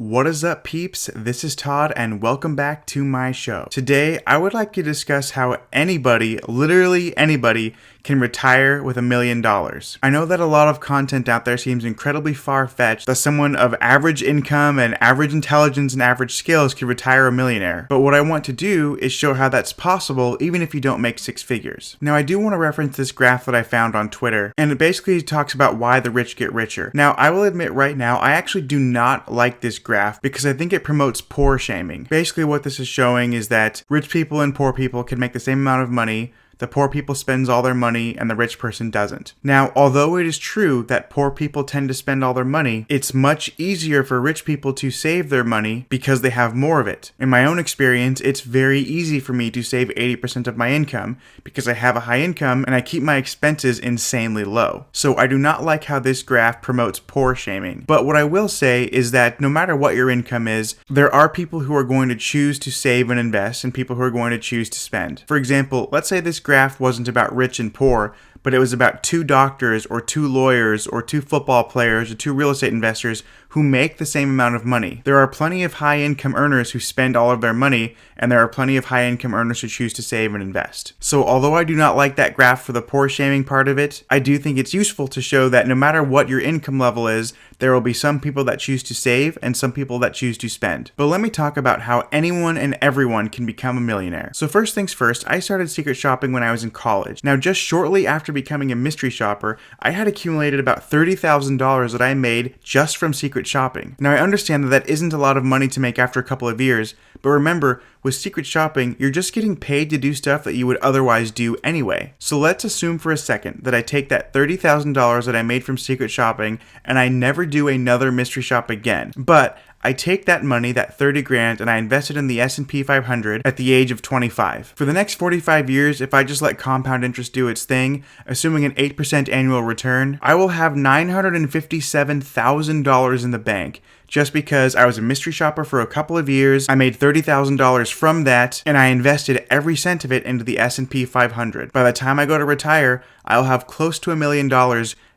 What is up, peeps? This is Todd and welcome back to my show. Today, I would like to discuss how anybody, literally anybody, can retire with $1 million. I know that a lot of content out there seems incredibly far-fetched that someone of average income and average intelligence and average skills could retire a millionaire. But what I want to do is show how that's possible even if you don't make six figures. Now, I do want to reference this graph that I found on Twitter, and it basically talks about why the rich get richer. Now, I will admit right now, I actually do not like this graph because I think it promotes poor shaming. Basically, what this is showing is that rich people and poor people can make the same amount of money. The poor people spends all their money and the rich person doesn't. Now, although it is true that poor people tend to spend all their money, it's much easier for rich people to save their money because they have more of it. In my own experience, it's very easy for me to save 80% of my income because I have a high income and I keep my expenses insanely low. So I do not like how this graph promotes poor shaming. But what I will say is that no matter what your income is, there are people who are going to choose to save and invest and people who are going to choose to spend. For example, let's say this graph wasn't about rich and poor, but it was about two doctors or two lawyers or two football players or two real estate investors who make the same amount of money. There are plenty of high income earners who spend all of their money, and there are plenty of high income earners who choose to save and invest. So although I do not like that graph for the poor shaming part of it, I do think it's useful to show that no matter what your income level is, there will be some people that choose to save and some people that choose to spend. But let me talk about how anyone and everyone can become a millionaire. So first things first, I started secret shopping when I was in college. Now, just shortly after becoming a mystery shopper, I had accumulated about $30,000 that I made just from secret shopping. Now, I understand that that isn't a lot of money to make after a couple of years, but remember, with secret shopping, you're just getting paid to do stuff that you would otherwise do anyway. So let's assume for a second that I take that $30,000 that I made from secret shopping and I never do another mystery shop again. But I take that money, that 30 grand, and I invest it in the S&P 500 at the age of 25. For the next 45 years, if I just let compound interest do its thing, assuming an 8% annual return, I will have $957,000 in the bank. Just because I was a mystery shopper for a couple of years, I made $30,000 from that, and I invested every cent of it into the S&P 500. By the time I go to retire, I'll have close to $1 million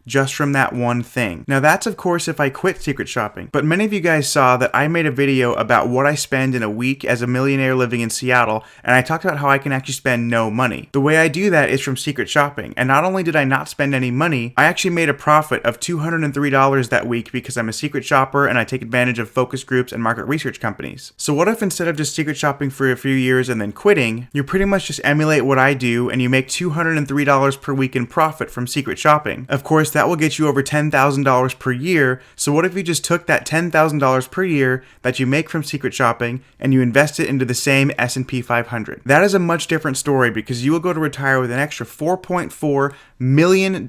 just from that one thing. Now that's of course if I quit secret shopping, but many of you guys saw that I made a video about what I spend in a week as a millionaire living in Seattle, and I talked about how I can actually spend no money. The way I do that is from secret shopping, and not only did I not spend any money, I actually made a profit of $203 that week because I'm a secret shopper and I take advantage of focus groups and market research companies. So what if instead of just secret shopping for a few years and then quitting, you pretty much just emulate what I do and you make $203 per week in profit from secret shopping? Of course, that will get you over $10,000 per year. So what if you just took that $10,000 per year that you make from secret shopping and you invest it into the same S&P 500? That is a much different story because you will go to retire with an extra $4.4 million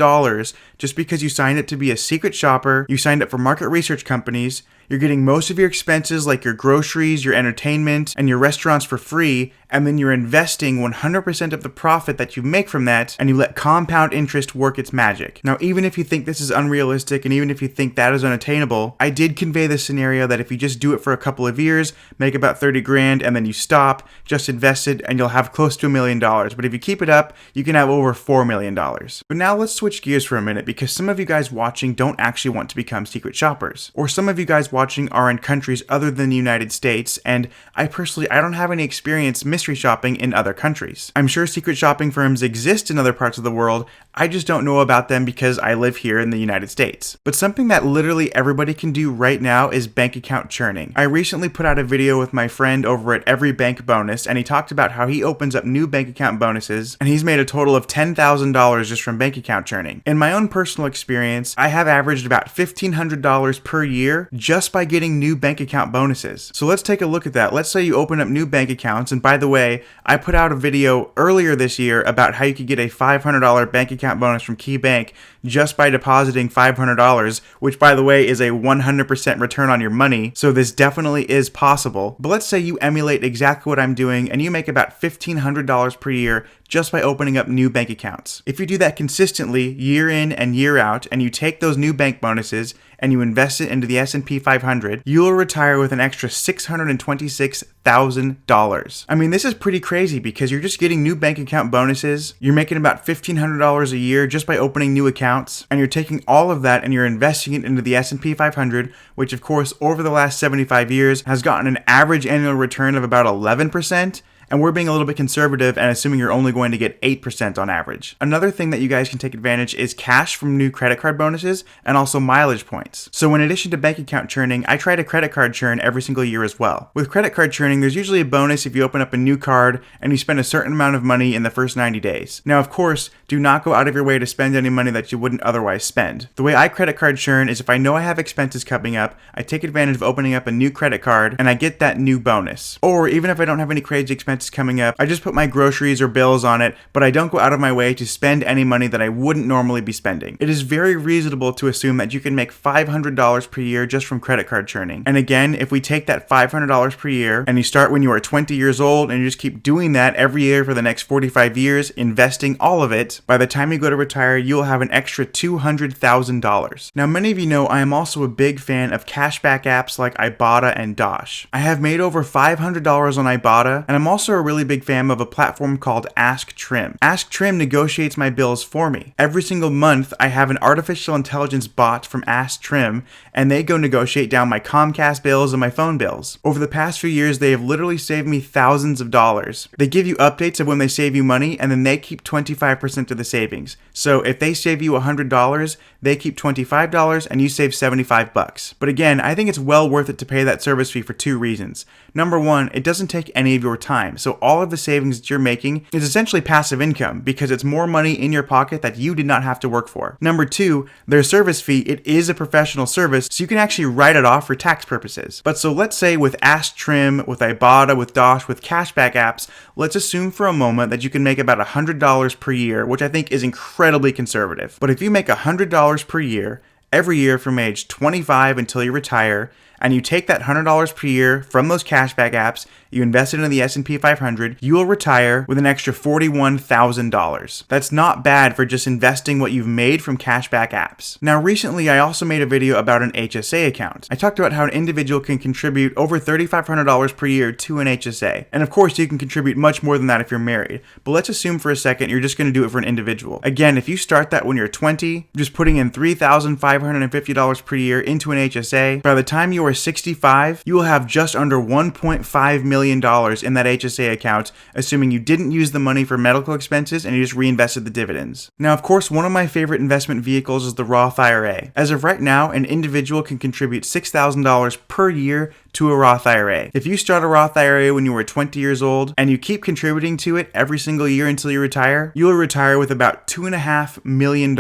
just because you signed up to be a secret shopper, you signed up for market research companies, you're getting most of your expenses like your groceries, your entertainment, and your restaurants for free, and then you're investing 100% of the profit that you make from that, and you let compound interest work its magic. Now, even if you think this is unrealistic, and even if you think that is unattainable, I did convey the scenario that if you just do it for a couple of years, make about 30 grand, and then you stop, just invest it, and you'll have close to $1 million. But if you keep it up, you can have over $4 million. But now let's switch gears for a minute, because some of you guys watching don't actually want to become secret shoppers. Or some of you guys watching are in countries other than the United States, and I don't have any experience mystery shopping in other countries. I'm sure secret shopping firms exist in other parts of the world, I just don't know about them because I live here in the United States. But something that literally everybody can do right now is bank account churning. I recently put out a video with my friend over at Every Bank Bonus, and he talked about how he opens up new bank account bonuses, and he's made a total of $10,000 just from bank account churning. In my own personal experience, I have averaged about $1,500 per year just by getting new bank account bonuses. So let's take a look at that. Let's say you open up new bank accounts, and by the way, I put out a video earlier this year about how you could get a $500 bank account bonus from KeyBank just by depositing $500, which by the way is a 100% return on your money, so this definitely is possible. But let's say you emulate exactly what I'm doing and you make about $1,500 per year just by opening up new bank accounts. If you do that consistently, year in and year out, and you take those new bank bonuses and you invest it into the S&P 500, you'll retire with an extra $626,000. I mean, this is pretty crazy because you're just getting new bank account bonuses, you're making about $1,500 a year just by opening new accounts, and you're taking all of that and you're investing it into the S&P 500, which of course over the last 75 years has gotten an average annual return of about 11%. And we're being a little bit conservative and assuming you're only going to get 8% on average. Another thing that you guys can take advantage is cash from new credit card bonuses and also mileage points. So in addition to bank account churning, I try to credit card churn every single year as well. With credit card churning, there's usually a bonus if you open up a new card and you spend a certain amount of money in the first 90 days. Now, of course, do not go out of your way to spend any money that you wouldn't otherwise spend. The way I credit card churn is if I know I have expenses coming up, I take advantage of opening up a new credit card and I get that new bonus. Or even if I don't have any crazy expenses coming up, I just put my groceries or bills on it, but I don't go out of my way to spend any money that I wouldn't normally be spending. It is very reasonable to assume that you can make $500 per year just from credit card churning. And again, if we take that $500 per year and you start when you are 20 years old and you just keep doing that every year for the next 45 years, investing all of it, by the time you go to retire, you'll have an extra $200,000. Now, many of you know I am also a big fan of cashback apps like Ibotta and Dosh. I have made over $500 on Ibotta, and I'm also a really big fan of a platform called Ask Trim. Ask Trim negotiates my bills for me. Every single month, I have an artificial intelligence bot from Ask Trim, and they go negotiate down my Comcast bills and my phone bills. Over the past few years, they have literally saved me thousands of dollars. They give you updates of when they save you money, and then they keep 25% of the savings. So if they save you $100, they keep $25 and you save $75. But again, I think it's well worth it to pay that service fee for two reasons. Number one, it doesn't take any of your time, so all of the savings that you're making is essentially passive income because it's more money in your pocket that you did not have to work for. Number two, their service fee, it is a professional service, so you can actually write it off for tax purposes. But so let's say with Ask Trim, with Ibotta, with Dosh, with cashback apps, let's assume for a moment that you can make about $100 per year, which I think is incredibly conservative. But if you make $100 per year, every year from age 25 until you retire, and you take that $100 per year from those cashback apps, you invest it in the S&P 500, you will retire with an extra $41,000. That's not bad for just investing what you've made from cashback apps. Now, recently, I also made a video about an HSA account. I talked about how an individual can contribute over $3,500 per year to an HSA. And of course, you can contribute much more than that if you're married. But let's assume for a second you're just going to do it for an individual. Again, if you start that when you're 20, just putting in $3,550 per year into an HSA, by the time you are 65, you will have just under $1.5 million in that HSA account, assuming you didn't use the money for medical expenses and you just reinvested the dividends. Now, of course, one of my favorite investment vehicles is the Roth IRA. As of right now, an individual can contribute $6,000 per year to a Roth IRA. If you start a Roth IRA when you were 20 years old and you keep contributing to it every single year until you retire, you will retire with about $2.5 million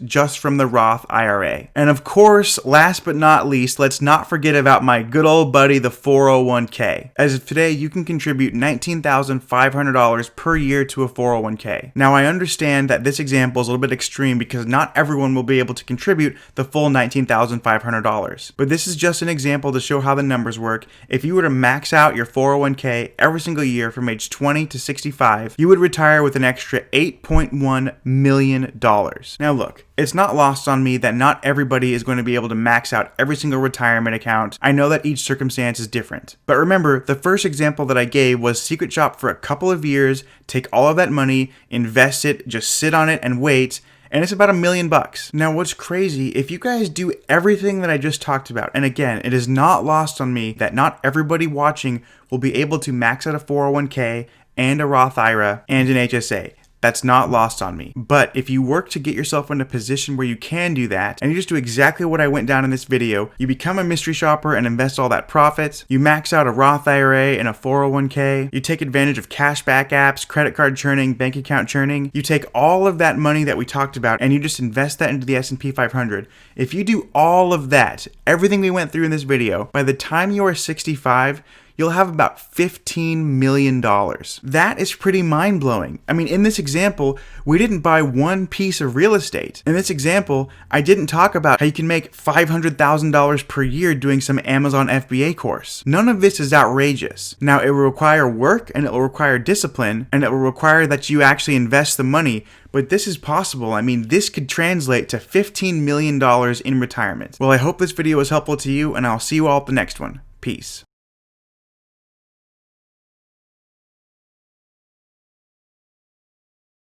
just from the Roth IRA. And of course, last but not least, let's not forget about my good old buddy, the 401k. As of today, you can contribute $19,500 per year to a 401k. Now, I understand that this example is a little bit extreme because not everyone will be able to contribute the full $19,500. But this is just an example to show how the numbers work. If you were to max out your 401k every single year from age 20 to 65, you would retire with an extra $8.1 million. Now look, it's not lost on me that not everybody is going to be able to max out every single retirement account. I know that each circumstance is different. But remember, the first example that I gave was secret shop for a couple of years, take all of that money, invest it, just sit on it and wait, and it's about $1 million. Now, what's crazy, if you guys do everything that I just talked about, and again, it is not lost on me that not everybody watching will be able to max out a 401k and a Roth IRA and an HSA. That's not lost on me. But if you work to get yourself in a position where you can do that, and you just do exactly what I went down in this video, you become a mystery shopper and invest all that profit, you max out a Roth IRA and a 401k, you take advantage of cashback apps, credit card churning, bank account churning, you take all of that money that we talked about and you just invest that into the S&P 500. If you do all of that, everything we went through in this video, by the time you are 65, you'll have about $15 million. That is pretty mind-blowing. I mean, in this example, we didn't buy one piece of real estate. In this example, I didn't talk about how you can make $500,000 per year doing some Amazon FBA course. None of this is outrageous. Now, it will require work, and it will require discipline, and it will require that you actually invest the money, but this is possible. I mean, this could translate to $15 million in retirement. Well, I hope this video was helpful to you, and I'll see you all at the next one. Peace.